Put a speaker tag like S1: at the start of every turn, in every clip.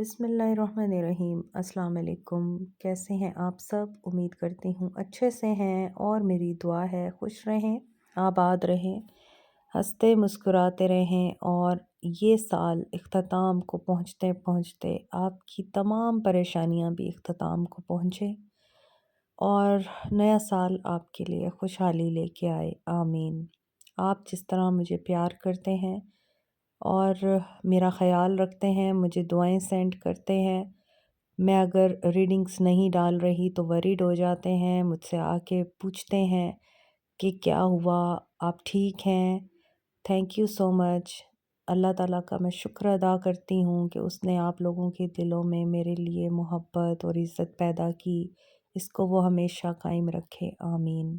S1: بسم اللہ الرحمن الرحیم۔ السلام علیکم، کیسے ہیں آپ سب؟ امید کرتی ہوں اچھے سے ہیں، اور میری دعا ہے خوش رہیں، آباد رہیں، ہنستے مسکراتے رہیں، اور یہ سال اختتام کو پہنچتے پہنچتے آپ کی تمام پریشانیاں بھی اختتام کو پہنچے، اور نیا سال آپ کے لیے خوشحالی لے کے آئے، آمین۔ آپ جس طرح مجھے پیار کرتے ہیں اور میرا خیال رکھتے ہیں، مجھے دعائیں سینڈ کرتے ہیں، میں اگر ریڈنگز نہیں ڈال رہی تو ورریڈ ہو جاتے ہیں، مجھ سے آ کے پوچھتے ہیں کہ کیا ہوا، آپ ٹھیک ہیں؟ تھینک یو سو مچ۔ اللہ تعالیٰ کا میں شکر ادا کرتی ہوں کہ اس نے آپ لوگوں کے دلوں میں میرے لیے محبت اور عزت پیدا کی، اس کو وہ ہمیشہ قائم رکھے، آمین۔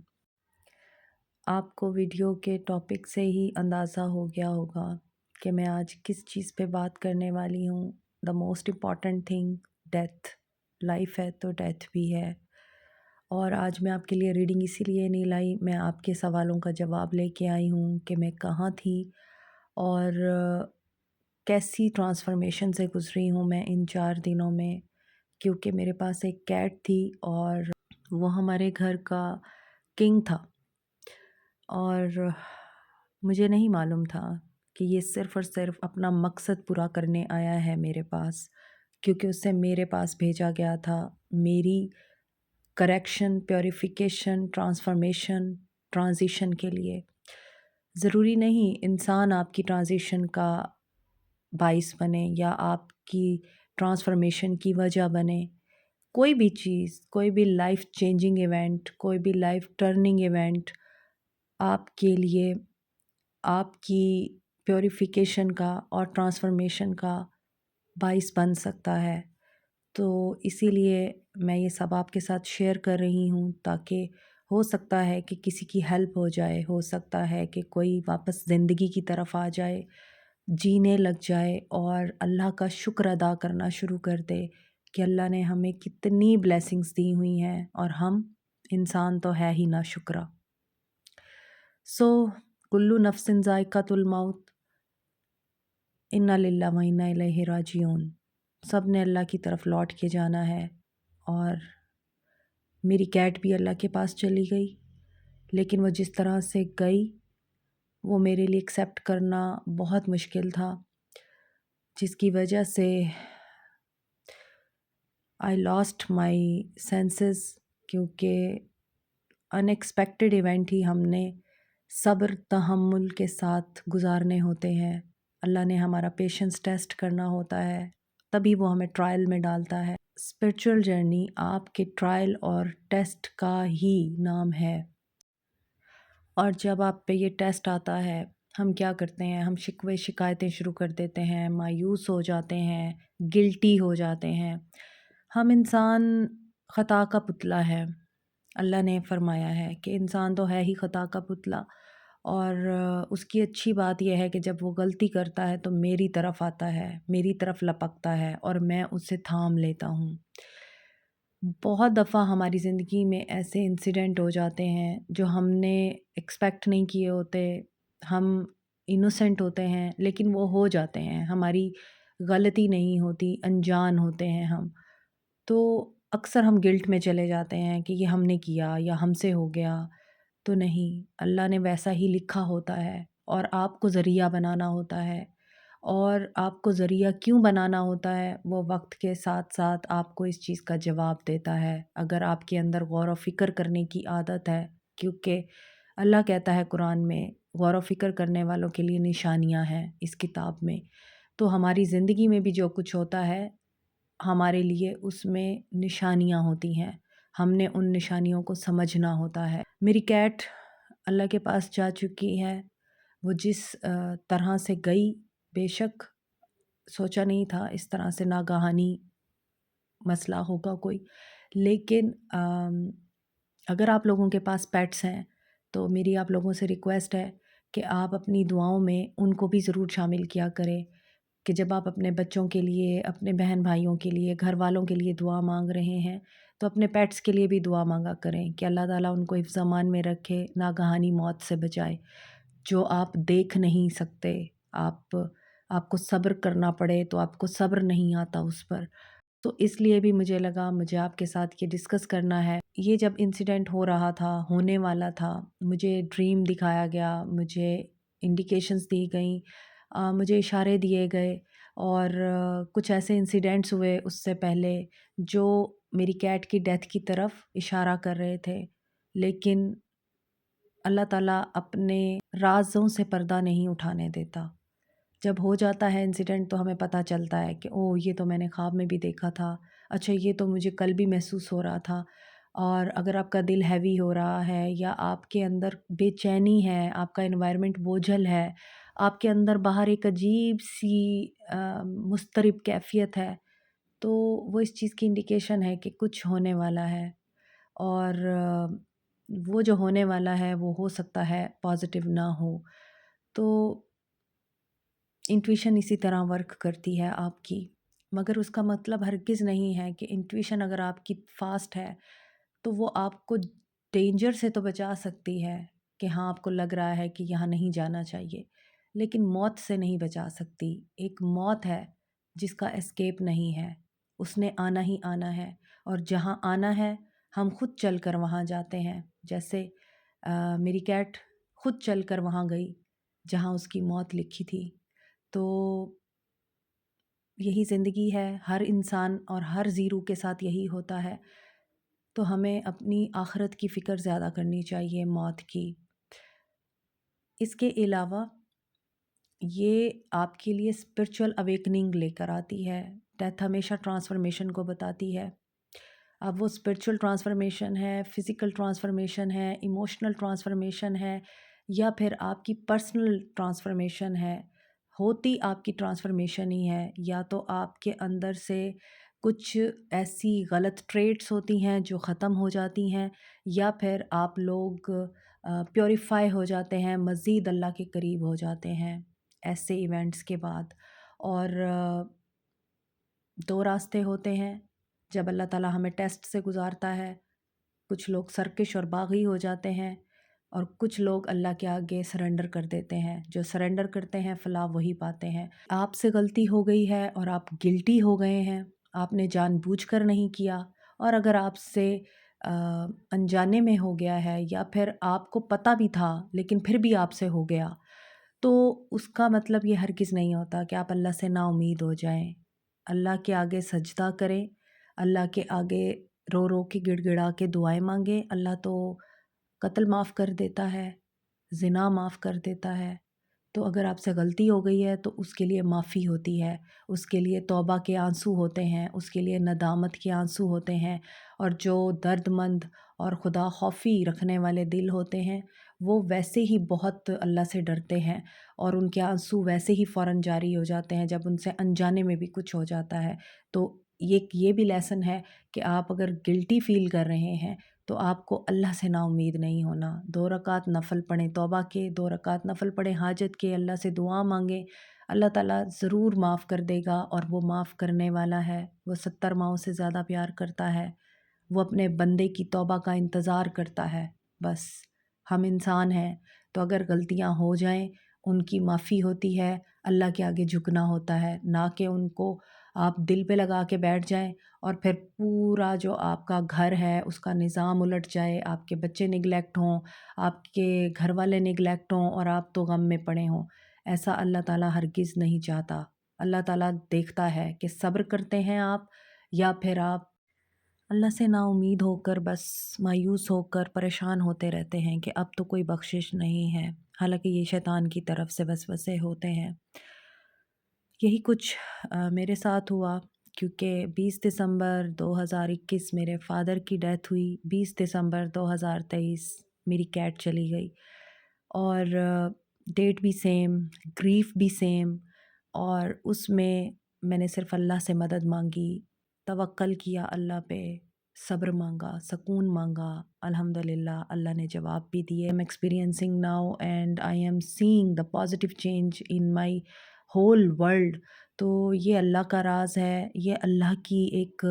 S1: آپ کو ویڈیو کے ٹاپک سے ہی اندازہ ہو گیا ہوگا کہ میں آج کس چیز پہ بات کرنے والی ہوں۔ The most important thing, death. Life ہے تو ڈیتھ بھی ہے، اور آج میں آپ کے لیے ریڈنگ اسی لیے نہیں لائی، میں آپ کے سوالوں کا جواب لے کے آئی ہوں کہ میں کہاں تھی اور کیسی ٹرانسفارمیشن سے گزری ہوں میں ان 4 دنوں میں، کیونکہ میرے پاس ایک کیٹ تھی اور وہ ہمارے گھر کا کنگ تھا، اور مجھے نہیں معلوم تھا کہ یہ صرف اور صرف اپنا مقصد پورا کرنے آیا ہے میرے پاس، کیونکہ اسے میرے پاس بھیجا گیا تھا میری کریکشن، پیوریفیکیشن، ٹرانسفارمیشن، ٹرانزیشن کے لیے۔ ضروری نہیں انسان آپ کی ٹرانزیشن کا باعث بنے یا آپ کی ٹرانسفارمیشن کی وجہ بنے، کوئی بھی چیز، کوئی بھی لائف چینجنگ ایونٹ، کوئی بھی لائف ٹرننگ ایونٹ آپ کے لیے آپ کی پیوریفیکیشن کا اور ٹرانسفارمیشن کا باعث بن سکتا ہے۔ تو اسی لیے میں یہ سب آپ کے ساتھ شیئر کر رہی ہوں، تاکہ ہو سکتا ہے کہ کسی کی ہیلپ ہو جائے، ہو سکتا ہے کہ کوئی واپس زندگی کی طرف آ جائے، جینے لگ جائے اور اللہ کا شکر ادا کرنا شروع کر دے کہ اللہ نے ہمیں کتنی بلیسنگز دی ہوئی ہیں، اور ہم انسان تو ہے ہی نا شکرہ۔ کلو نفس ذائقۃ الموت، انا للہ و انا الیہ راجعون۔ سب نے اللہ کی طرف لوٹ کے جانا ہے، اور میری کیٹ بھی اللہ کے پاس چلی گئی، لیکن وہ جس طرح سے گئی وہ میرے لیے ایکسیپٹ کرنا بہت مشکل تھا، جس کی وجہ سے آئی لاسٹ مائی سینسز، کیونکہ ان ایکسپیکٹڈ ایونٹ ہی ہم نے صبر تحمل کے ساتھ گزارنے ہوتے ہیں۔ اللہ نے ہمارا پیشنس ٹیسٹ کرنا ہوتا ہے، تبھی وہ ہمیں ٹرائل میں ڈالتا ہے۔ اسپرچول جرنی آپ کے ٹرائل اور ٹیسٹ کا ہی نام ہے، اور جب آپ پہ یہ ٹیسٹ آتا ہے ہم کیا کرتے ہیں؟ ہم شکوے شکایتیں شروع کر دیتے ہیں، مایوس ہو جاتے ہیں، گلٹی ہو جاتے ہیں۔ ہم انسان خطا کا پتلا ہے، اللہ نے فرمایا ہے کہ انسان تو ہے ہی خطا کا پتلا، اور اس کی اچھی بات یہ ہے کہ جب وہ غلطی کرتا ہے تو میری طرف آتا ہے، میری طرف لپکتا ہے، اور میں اسے تھام لیتا ہوں۔ بہت دفعہ ہماری زندگی میں ایسے انسیڈنٹ ہو جاتے ہیں جو ہم نے ایکسپیکٹ نہیں کیے ہوتے، ہم انوسینٹ ہوتے ہیں لیکن وہ ہو جاتے ہیں، ہماری غلطی نہیں ہوتی، انجان ہوتے ہیں ہم، تو اکثر ہم گلٹ میں چلے جاتے ہیں کہ یہ ہم نے کیا یا ہم سے ہو گیا۔ تو نہیں، اللہ نے ویسا ہی لکھا ہوتا ہے، اور آپ کو ذریعہ بنانا ہوتا ہے، اور آپ کو ذریعہ کیوں بنانا ہوتا ہے وہ وقت کے ساتھ ساتھ آپ کو اس چیز کا جواب دیتا ہے، اگر آپ کے اندر غور و فکر کرنے کی عادت ہے، کیونکہ اللہ کہتا ہے قرآن میں غور و فکر کرنے والوں کے لیے نشانیاں ہیں اس کتاب میں۔ تو ہماری زندگی میں بھی جو کچھ ہوتا ہے ہمارے لیے اس میں نشانیاں ہوتی ہیں، ہم نے ان نشانیوں کو سمجھنا ہوتا ہے۔ میری کیٹ اللہ کے پاس جا چکی ہے، وہ جس طرح سے گئی، بے شک سوچا نہیں تھا اس طرح سے ناگہانی مسئلہ ہوگا کوئی، لیکن اگر آپ لوگوں کے پاس پیٹس ہیں تو میری آپ لوگوں سے ریکویسٹ ہے کہ آپ اپنی دعاؤں میں ان کو بھی ضرور شامل کیا کریں، کہ جب آپ اپنے بچوں کے لیے، اپنے بہن بھائیوں کے لیے، گھر والوں کے لیے دعا مانگ رہے ہیں تو اپنے پیٹس کے لیے بھی دعا مانگا کریں کہ اللہ تعالیٰ ان کو حفظ امان میں رکھے، ناگہانی موت سے بچائے۔ جو آپ دیکھ نہیں سکتے، آپ آپ کو صبر کرنا پڑے تو آپ کو صبر نہیں آتا اس پر۔ تو اس لیے بھی مجھے لگا مجھے آپ کے ساتھ یہ ڈسکس کرنا ہے۔ یہ جب انسیڈنٹ ہو رہا تھا، ہونے والا تھا، مجھے ڈریم دکھایا گیا، مجھے انڈیکیشنز دی گئیں، مجھے اشارے دیے گئے، اور کچھ ایسے انسیڈنٹس ہوئے اس سے پہلے جو میری کیٹ کی ڈیتھ کی طرف اشارہ کر رہے تھے، لیکن اللہ تعالیٰ اپنے رازوں سے پردہ نہیں اٹھانے دیتا۔ جب ہو جاتا ہے انسیڈنٹ تو ہمیں پتہ چلتا ہے کہ اوہ یہ تو میں نے خواب میں بھی دیکھا تھا، اچھا یہ تو مجھے کل بھی محسوس ہو رہا تھا۔ اور اگر آپ کا دل ہیوی ہو رہا ہے یا آپ کے اندر بے چینی ہے، آپ کا انوائرمنٹ بوجھل ہے، آپ کے اندر باہر ایک عجیب سی مضطرب کیفیت ہے، تو وہ اس چیز کی انڈیکیشن ہے کہ کچھ ہونے والا ہے، اور وہ جو ہونے والا ہے وہ ہو سکتا ہے پازیٹیو نہ ہو۔ تو انٹویشن اسی طرح ورک کرتی ہے آپ کی، مگر اس کا مطلب ہرگز نہیں ہے کہ انٹویشن اگر آپ کی فاسٹ ہے تو وہ آپ کو ڈینجر سے تو بچا سکتی ہے کہ ہاں آپ کو لگ رہا ہے کہ یہاں نہیں جانا چاہیے، لیکن موت سے نہیں بچا سکتی۔ ایک موت ہے جس کا اسکیپ نہیں ہے، اس نے آنا ہی آنا ہے، اور جہاں آنا ہے ہم خود چل کر وہاں جاتے ہیں۔ جیسے میری کیٹ خود چل کر وہاں گئی جہاں اس کی موت لکھی تھی۔ تو یہی زندگی ہے، ہر انسان اور ہر زیرو کے ساتھ یہی ہوتا ہے، تو ہمیں اپنی آخرت کی فکر زیادہ کرنی چاہیے موت کی۔ اس کے علاوہ یہ آپ کے لیے اسپرچول اویکننگ لے کر آتی ہے۔ ڈیتھ ہمیشہ ٹرانسفارمیشن کو بتاتی ہے، اب وہ اسپرچول ٹرانسفارمیشن ہے، فزیکل ٹرانسفارمیشن ہے، ایموشنل ٹرانسفارمیشن ہے، یا پھر آپ کی پرسنل ٹرانسفارمیشن ہے، ہوتی آپ کی ٹرانسفارمیشن ہی ہے۔ یا تو آپ کے اندر سے کچھ ایسی غلط ٹریٹس ہوتی ہیں جو ختم ہو جاتی ہیں، یا پھر آپ لوگ پیوریفائی ہو جاتے ہیں، مزید اللہ کے قریب ہو جاتے ہیں ایسے ایونٹس کے بعد۔ اور دو راستے ہوتے ہیں جب اللہ تعالیٰ ہمیں ٹیسٹ سے گزارتا ہے، کچھ لوگ سرکش اور باغی ہو جاتے ہیں، اور کچھ لوگ اللہ کے آگے سرنڈر کر دیتے ہیں۔ جو سرنڈر کرتے ہیں فلاح وہی پاتے ہیں۔ آپ سے غلطی ہو گئی ہے اور آپ گلٹی ہو گئے ہیں، آپ نے جان بوجھ کر نہیں کیا، اور اگر آپ سے انجانے میں ہو گیا ہے، یا پھر آپ کو پتہ بھی تھا لیکن پھر بھی آپ سے ہو گیا، تو اس کا مطلب یہ ہرگز نہیں ہوتا کہ آپ اللہ سے نا امید ہو جائیں۔ اللہ کے آگے سجدہ کریں، اللہ کے آگے رو رو کے گڑ گڑا کے دعائیں مانگیں۔ اللہ تو قتل معاف کر دیتا ہے، زنا معاف کر دیتا ہے۔ تو اگر آپ سے غلطی ہو گئی ہے تو اس کے لیے معافی ہوتی ہے، اس کے لیے توبہ کے آنسو ہوتے ہیں، اس کے لیے ندامت کے آنسو ہوتے ہیں، اور جو درد مند اور خدا خوفی رکھنے والے دل ہوتے ہیں وہ ویسے ہی بہت اللہ سے ڈرتے ہیں، اور ان کے آنسو ویسے ہی فوراً جاری ہو جاتے ہیں جب ان سے انجانے میں بھی کچھ ہو جاتا ہے۔ تو یہ بھی لیسن ہے کہ آپ اگر گلٹی فیل کر رہے ہیں تو آپ کو اللہ سے نا امید نہیں ہونا۔ 2 رکعت نفل پڑھیں توبہ کے، 2 رکعت نفل پڑھیں حاجت کے، اللہ سے دعا مانگیں، اللہ تعالیٰ ضرور معاف کر دے گا، اور وہ معاف کرنے والا ہے، وہ 70 ماؤں سے زیادہ پیار کرتا ہے، وہ اپنے بندے کی توبہ کا انتظار کرتا ہے۔ بس ہم انسان ہیں، تو اگر غلطیاں ہو جائیں ان کی معافی ہوتی ہے، اللہ کے آگے جھکنا ہوتا ہے، نہ کہ ان کو آپ دل پہ لگا کے بیٹھ جائیں اور پھر پورا جو آپ کا گھر ہے اس کا نظام الٹ جائے، آپ کے بچے نگلیکٹ ہوں، آپ کے گھر والے نگلیکٹ ہوں، اور آپ تو غم میں پڑے ہوں۔ ایسا اللہ تعالیٰ ہرگز نہیں چاہتا۔ اللہ تعالیٰ دیکھتا ہے کہ صبر کرتے ہیں آپ، یا پھر آپ اللہ سے نا امید ہو کر بس مایوس ہو کر پریشان ہوتے رہتے ہیں کہ اب تو کوئی بخشش نہیں ہے، حالانکہ یہ شیطان کی طرف سے وسوسے ہوتے ہیں۔ یہی کچھ میرے ساتھ ہوا، کیونکہ 20 دسمبر 2021 میرے فادر کی ڈیتھ ہوئی، 20 دسمبر 2023 میری کیٹ چلی گئی، اور ڈیٹ بھی سیم، گریف بھی سیم، اور اس میں نے صرف اللہ سے مدد مانگی، توکل کیا اللہ پہ، صبر مانگا، سکون مانگا، الحمدللہ اللہ نے جواب بھی دیے۔ I'm experiencing now and I am seeing the positive change in my whole world۔ تو یہ اللہ کا راز ہے، یہ اللہ کی ایک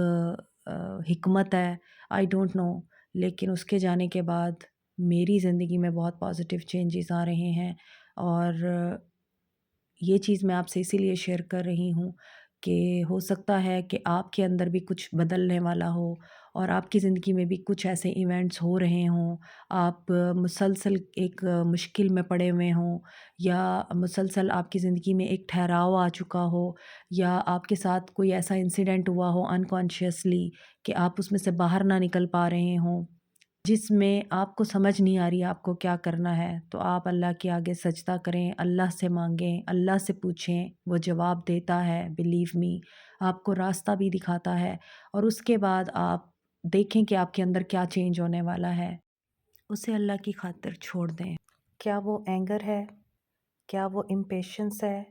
S1: حکمت ہے، I don't know، لیکن اس کے جانے کے بعد میری زندگی میں بہت پازیٹیو چینجز آ رہے ہیں، اور یہ چیز میں آپ سے اسی لیے شیئر کر رہی ہوں کہ ہو سکتا ہے کہ آپ کے اندر بھی کچھ بدلنے والا ہو، اور آپ کی زندگی میں بھی کچھ ایسے ایونٹس ہو رہے ہوں، آپ مسلسل ایک مشکل میں پڑے ہوئے ہوں، یا مسلسل آپ کی زندگی میں ایک ٹھہراؤ آ چکا ہو، یا آپ کے ساتھ کوئی ایسا انسیڈنٹ ہوا ہو انکانشیسلی کہ آپ اس میں سے باہر نہ نکل پا رہے ہوں، جس میں آپ کو سمجھ نہیں آ رہی آپ کو کیا کرنا ہے، تو آپ اللہ کے آگے سجدہ کریں، اللہ سے مانگیں، اللہ سے پوچھیں، وہ جواب دیتا ہے، بلیو می، آپ کو راستہ بھی دکھاتا ہے، اور اس کے بعد آپ دیکھیں کہ آپ کے اندر کیا چینج ہونے والا ہے، اسے اللہ کی خاطر چھوڑ دیں۔ کیا وہ اینگر ہے؟ کیا وہ امپیشنس ہے؟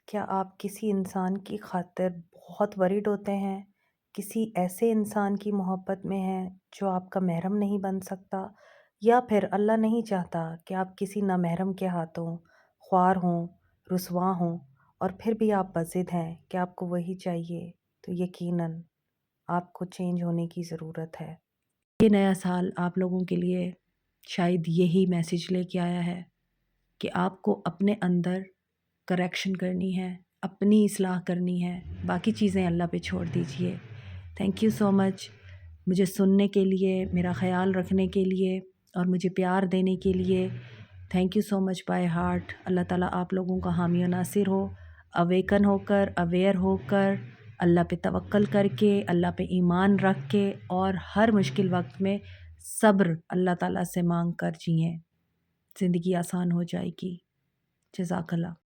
S1: کیا آپ کسی انسان کی خاطر بہت ورڈ ہوتے ہیں؟ کسی ایسے انسان کی محبت میں ہیں جو آپ کا محرم نہیں بن سکتا؟ یا پھر اللہ نہیں چاہتا کہ آپ کسی نامحرم کے ہاتھوں خوار ہوں، رسوا ہوں، اور پھر بھی آپ بضد ہیں کہ آپ کو وہی چاہیے؟ تو یقیناً آپ کو چینج ہونے کی ضرورت ہے۔ یہ نیا سال آپ لوگوں کے لیے شاید یہی میسیج لے کے آیا ہے کہ آپ کو اپنے اندر کریکشن کرنی ہے، اپنی اصلاح کرنی ہے، باقی چیزیں اللہ پہ چھوڑ دیجئے۔ تھینک یو سو مچ مجھے سننے کے لیے، میرا خیال رکھنے کے لیے، اور مجھے پیار دینے کے لیے۔ Thank you so much by heart. اللہ تعالیٰ آپ لوگوں کا حامی و ناصر ہو، اویکن ہو کر، اویئر ہو کر، اللہ پہ توکل کر کے، اللہ پہ ایمان رکھ کے، اور ہر مشکل وقت میں صبر اللہ تعالیٰ سے مانگ کر جئیں۔ زندگی آسان ہو جائے گی۔ جزاک اللہ۔